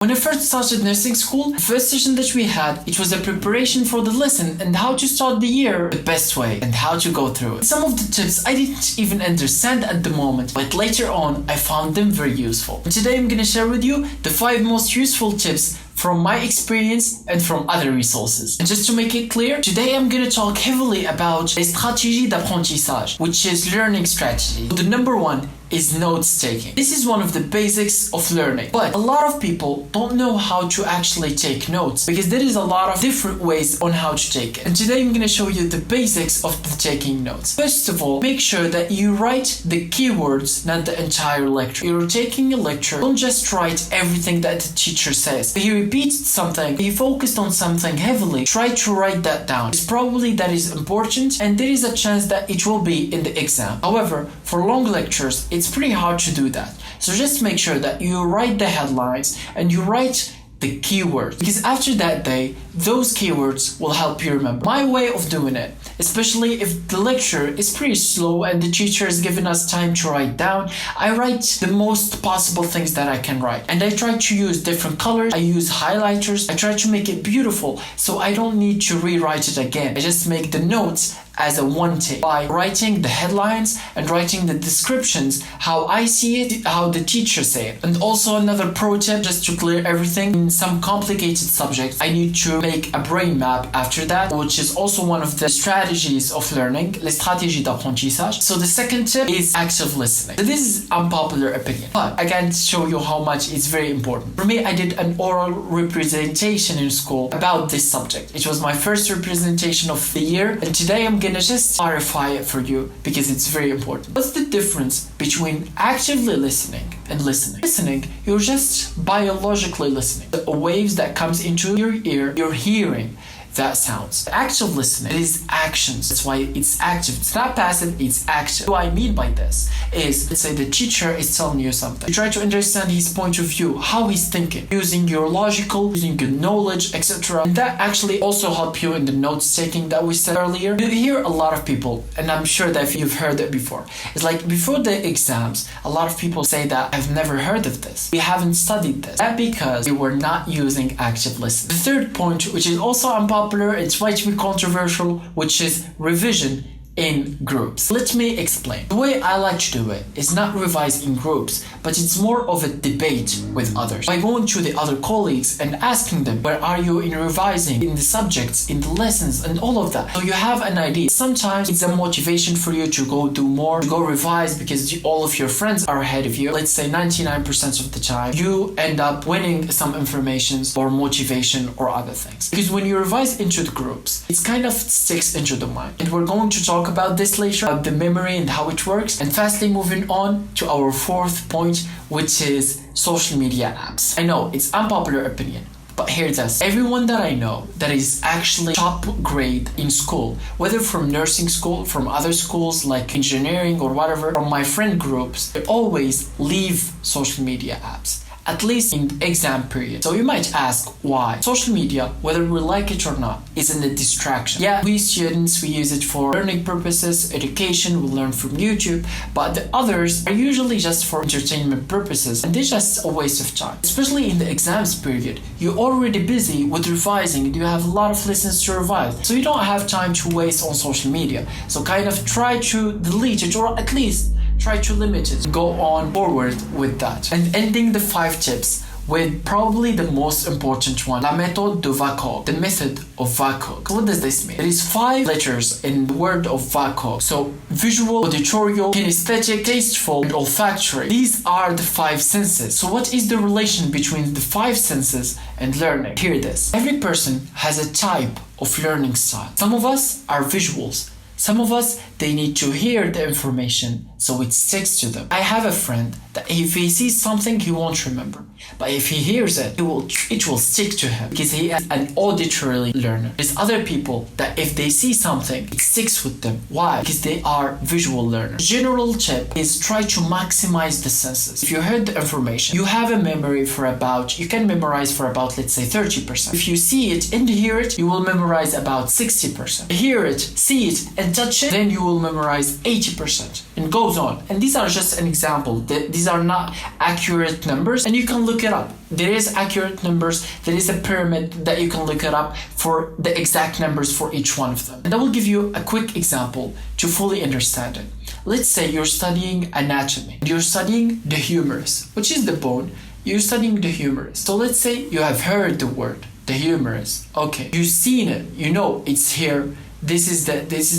When I first started nursing school, the first session that we had, it was a preparation for the lesson and how to start the year the best way and how to go through it. Some of the tips I didn't even understand at the moment, but later on I found them very useful. And today I'm gonna share with you the 5 most useful tips from my experience and from other resources. And just to make it clear, today I'm gonna talk heavily about les stratégies d'apprentissage, which is learning strategy. The number 1 is notes taking. This is one of the basics of learning, but a lot of people don't know how to actually take notes because there is a lot of different ways on how to take it. And today I'm going to show you the basics of the taking notes. First of all, make sure that you write the keywords, not the entire lecture. You're taking a lecture, don't just write everything that the teacher says. If he repeats something, he focused on something heavily, try to write that down. It's probably that is important and there is a chance that it will be in the exam. However, for long lectures, it's pretty hard to do that. So just make sure that you write the headlines and you write the keywords, because after that day, those keywords will help you remember. My way of doing it, especially if the lecture is pretty slow and the teacher is giving us time to write down, I write the most possible things that I can write. And I try to use different colors, I use highlighters, I try to make it beautiful so I don't need to rewrite it again. I just make the notes as a one take by writing the headlines and writing the descriptions, how I see it, how the teacher say it. And also another pro tip, just to clear everything, in some complicated subjects, I need to make a brain map after that, which is also one of the strategies of learning, les stratégies d'apprentissage. So the second tip is active listening. So this is unpopular opinion, but I can show you how much it's very important. For me, I did an oral representation in school about this subject. It was my first representation of the year, and today I'm gonna just clarify it for you because it's very important. What's the difference between actively listening and listening? Listening, you're just biologically listening. The waves that comes into your ear, you're hearing that sounds. Active listening is actions. That's why it's active. It's not passive, it's active. What I mean by this is, let's say the teacher is telling you something. You try to understand his point of view, how he's thinking, using your logical, using your knowledge, etc. And that actually also help you in the notes taking that we said earlier. You hear a lot of people, and I'm sure that you've heard it before. It's like before the exams, a lot of people say that I've never heard of this. We haven't studied this. That's because we were not using active listening. The third point, which is also unpopular, it's might be controversial, which is revision in groups. Let me explain. The way I like to do it is not revise in groups, but it's more of a debate with others. By going to the other colleagues and asking them, where are you in revising, in the subjects, in the lessons, and all of that. So you have an idea. Sometimes it's a motivation for you to go do more, to go revise because all of your friends are ahead of you. Let's say 99% of the time, you end up winning some information or motivation or other things. Because when you revise into the groups, it kind of sticks into the mind. And we're going to talk about this later, about the memory and how it works. And fastly moving on to our fourth point, which is social media apps. I know it's unpopular opinion, but hear this. Everyone that I know that is actually top grade in school, whether from nursing school, from other schools like engineering or whatever, from my friend groups, they always leave social media apps, at least in exam period. So you might ask why. Social media, whether we like it or not, isn't a distraction. Yeah, we students, we use it for learning purposes, education, we learn from YouTube, but the others are usually just for entertainment purposes, and they're just a waste of time. Especially in the exams period, you're already busy with revising and you have a lot of lessons to revise, so you don't have time to waste on social media. So kind of try to delete it, or at least try to limit it. Go on forward with that. And ending the 5 tips with probably the most important one, la méthode de VACOG, the method of VACOG. So what does this mean? It is 5 letters in the word of VACOG. So visual, auditorial, kinesthetic, tasteful, and olfactory. These are the 5 senses. So what is the relation between the 5 senses and learning? Hear this. Every person has a type of learning style. Some of us are visuals. Some of us, they need to hear the information so it sticks to them. I have a friend that if he sees something, he won't remember. But if he hears it, it will stick to him because he is an auditory learner. There's other people that if they see something, it sticks with them. Why? Because they are visual learners. General tip is try to maximize the senses. If you heard the information, you have a memory for about, you can memorize for about, let's say 30%. If you see it and hear it, you will memorize about 60%. Hear it, see it, and touch it, then you will memorize 80%. And go goes on. And these are just an example. These are not accurate numbers, and you can look it up. There is accurate numbers. There is a pyramid that you can look it up for the exact numbers for each one of them. And I will give you a quick example to fully understand it. Let's say you're studying anatomy. You're studying the humerus, which is the bone. You're studying the humerus. So let's say you have heard the word, the humerus. Okay, you've seen it. You know it's here. This is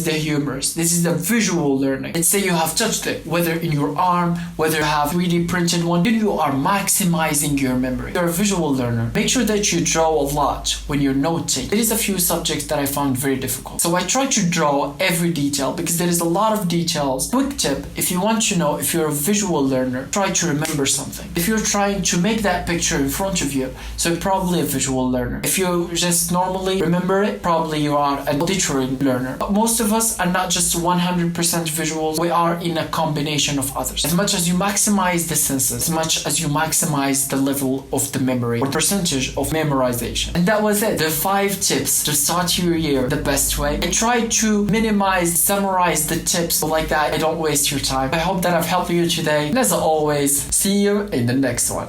the humerus. This is the visual learning. Let's say you have touched it, whether in your arm, whether you have 3D printed one, then you are maximizing your memory. You're a visual learner. Make sure that you draw a lot when you're noting. There is a few subjects that I found very difficult. So I try to draw every detail because there is a lot of details. Quick tip, if you want to know if you're a visual learner, try to remember something. If you're trying to make that picture in front of you, so you're probably a visual learner. If you just normally remember it, probably you are a auditory learner. But most of us are not just 100% visuals. We are in a combination of others. As much as you maximize the senses, as much as you maximize the level of the memory or percentage of memorization. And that was it. The 5 tips to start your year the best way. I try to minimize, summarize the tips so like that I don't waste your time. I hope that I've helped you today. And as always, see you in the next one.